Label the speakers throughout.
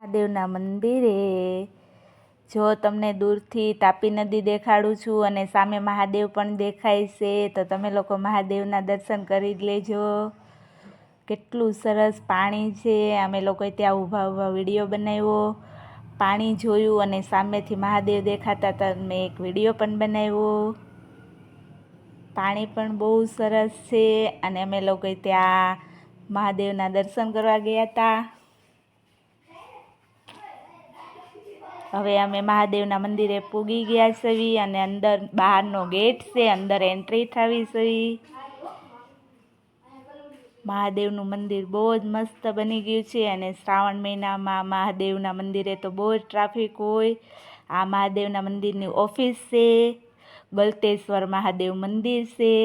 Speaker 1: મહાદેવના મંદિરે જો તમને દૂરથી તાપી નદી દેખાડું છું અને સામે મહાદેવ પણ દેખાય છે, તો તમે લોકો મહાદેવના દર્શન કરી લેજો. કેટલું સરસ પાણી છે. અમે લોકોએ ત્યાં ઊભા ઊભા વિડીયો બનાવ્યો, પાણી જોયું અને સામેથી મહાદેવ દેખાતા હતા. મેં એક વિડીયો પણ બનાવ્યો. પાણી પણ બહુ સરસ છે અને અમે લોકોએ ત્યાં મહાદેવના દર્શન કરવા ગયા હતા. હવે અમે મહાદેવના મંદિરે પૂગી ગયા છીએ અને અંદર બહારનો ગેટ છે, અંદર એન્ટ્રી થવી છે. મહાદેવનું મંદિર બહુ જ મસ્ત બની ગયું છે અને શ્રાવણ મહિનામાં મહાદેવના મંદિરે તો બહુ જ ટ્રાફિક હોય. આ મહાદેવના મંદિરની ઓફિસ છે. ગલતેશ્વર મહાદેવ મંદિર છે.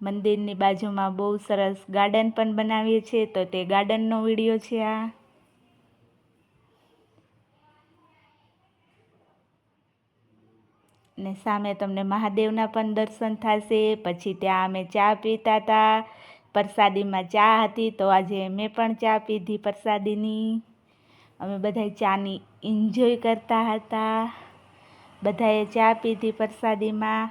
Speaker 1: મંદિરની બાજુમાં બહુ સરસ ગાર્ડન પણ બનાવીએ છીએ, તો તે ગાર્ડનનો વિડીયો છે આ. ને સામે તમને મહાદેવના પણ દર્શન થશે. પછી ત્યાં અમે ચા પીતા હતા. પ્રસાદીમાં ચા હતી, તો આજે મેં પણ ચા પીધી પ્રસાદીની. અમે બધાય ચાની એન્જોય કરતા હતા. બધાએ ચા પીધી પ્રસાદીમાં.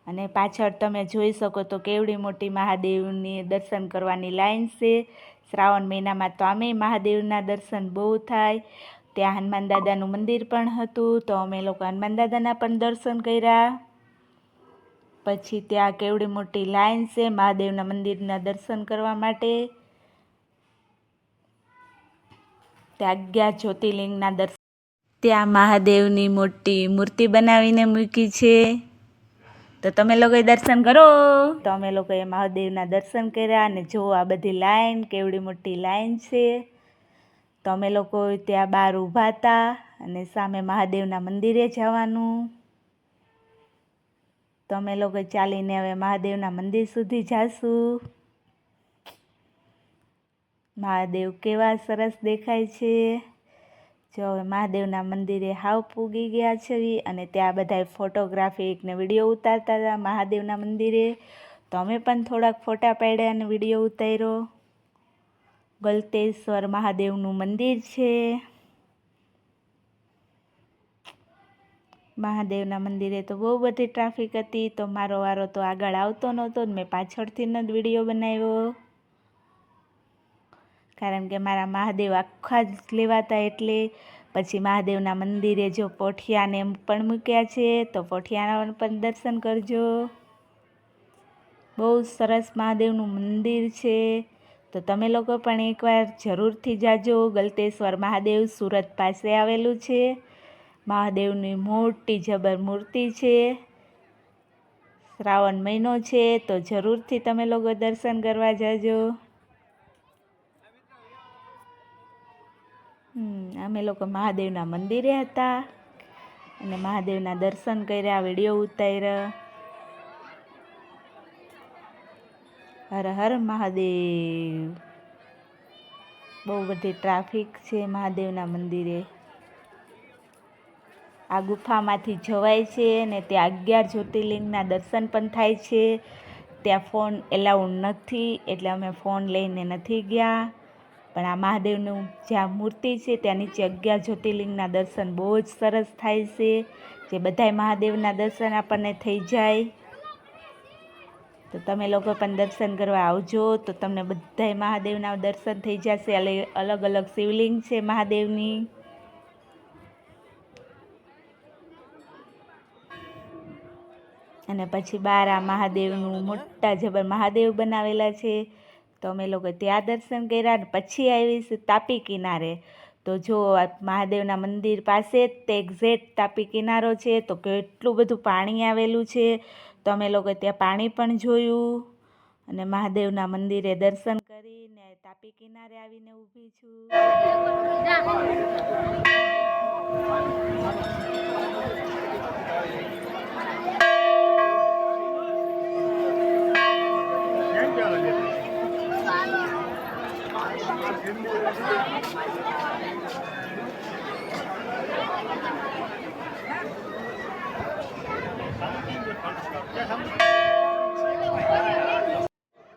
Speaker 1: અને પાછળ તમે જોઈ શકો તો કેવડી મોટી મહાદેવની દર્શન કરવાની લાઈન છે. શ્રાવણ મહિનામાં તો આમે મહાદેવના દર્શન બહુ થાય. ત્યાં હનુમાન દાદાનું મંદિર પણ હતું, તો અમે લોકો હનુમાન દાદાના પણ દર્શન કર્યા. પછી ત્યાં કેવડી મોટી લાઈન છે મહાદેવના મંદિરના દર્શન કરવા માટે. ત્યાં 11 જ્યોતિર્લિંગના દર્શન. ત્યાં મહાદેવની મોટી મૂર્તિ બનાવીને મૂકી છે, તો તમે લોકોએ દર્શન કરો. તો અમે લોકોએ મહાદેવના દર્શન કર્યા અને જો આ બધી લાઈન કેવડી મોટી લાઈન છે. તો અમે લોકો ત્યાં બહાર ઊભા હતા અને સામે મહાદેવના મંદિરે જવાનું. તો અમે લોકો ચાલીને હવે મહાદેવના મંદિર સુધી જાશું. મહાદેવ કેવા સરસ દેખાય છે. જો હવે મહાદેવના મંદિરે હાવ પૂગી ગયા છે અને ત્યાં બધાય ફોટોગ્રાફી ને વિડીયો ઉતારતા હતા મહાદેવના મંદિરે. તો અમે પણ થોડાક ફોટા પાડ્યા અને વિડીયો ઉતાર્યો. ગલતેશ્વર મહાદેવનું મંદિર છે. મહાદેવના મંદિરે તો બહુ બધી ટ્રાફિક હતી, તો મારો વારો તો આગળ આવતો નહોતો. મેં પાછળથી જ વિડીયો બનાવ્યો, કારણ કે મારા મહાદેવ આખા જ લેવાતા. એટલે પછી મહાદેવના મંદિરે જો પોઠિયાને પણ મૂક્યા છે, તો પોઠિયાના પણ દર્શન કરજો. બહુ સરસ મહાદેવનું મંદિર છે, તો તમે લોકો પણ એકવાર જરૂરથી જાજો. ગલતેશ્વર મહાદેવ સુરત પાસે આવેલું છે. મહાદેવની મોટી જબર મૂર્તિ છે. શ્રાવણ મહિનો છે, તો જરૂરથી તમે લોકો દર્શન કરવા જાજો. અમે લોકો મહાદેવના મંદિરે હતા અને મહાદેવના દર્શન કર્યા, વિડીયો ઉતાર્યા. હર હર મહાદેવ. બહુ બધી ટ્રાફિક છે મહાદેવના મંદિરે. આ ગુફામાંથી જવાય છે ને ત્યાં 11 જ્યોતિર્લિંગના દર્શન પણ થાય છે. ત્યાં ફોન એલાઉડ નથી, એટલે અમે ફોન લઈને નથી ગયા. પણ આ મહાદેવનું જ્યાં મૂર્તિ છે ત્યાં નીચે 11 જ્યોતિર્લિંગના દર્શન બહુ જ સરસ થાય છે. જે બધાય મહાદેવના દર્શન આપણને થઈ જાય. તો તમે લોકો પણ દર્શન કરવા આવજો, તો તમને બધાય મહાદેવના દર્શન થઈ જશે. અલગ અલગ શિવલિંગ છે મહાદેવની. અને પછી બહાર આ મહાદેવનું મોટા જબર મહાદેવ બનાવેલા છે, તો અમે લોકો ત્યાં દર્શન કર્યા. પછી આવીશ તાપી કિનારે. તો જો મહાદેવના મંદિર પાસે જ એક્ઝેક્ટ તાપી કિનારો છે, તો કેટલું બધું પાણી આવેલું છે. તો અમે લોકો ત્યાં પાણી પણ જોયું અને મહાદેવના મંદિરે દર્શન કરીને તાપી કિનારે આવીને ઊભી છું.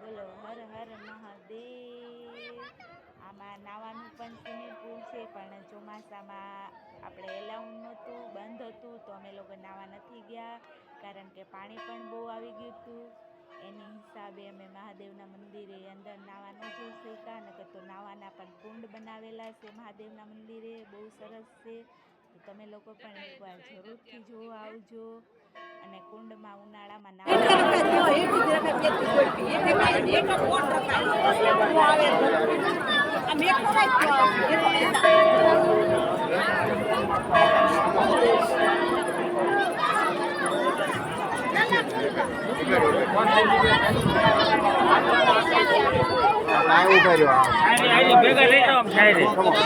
Speaker 1: બોલો હર હર મહાદેવ. આમાં નાવાનું પણ છે. ચોમાસામાં આપણે એલાઉ નહોતું, બંધ હતું, તો અમે લોકો નાવા નથી ગયા કારણ કે પાણી પણ બહુ આવી ગયું હતું. એની હિસાબે અમે મહાદેવના મંદિરે અંદર નાવા ન જઈ શક્યા. નકર તો નાવાના પણ કુંડ બનાવેલા છે મહાદેવના મંદિરે, બહુ સરસ છે. તો તમે લોકો પણ એકવાર જરૂરથી જોવા આવજો. અને કુંડમાં ઉનાળામાં ભેગા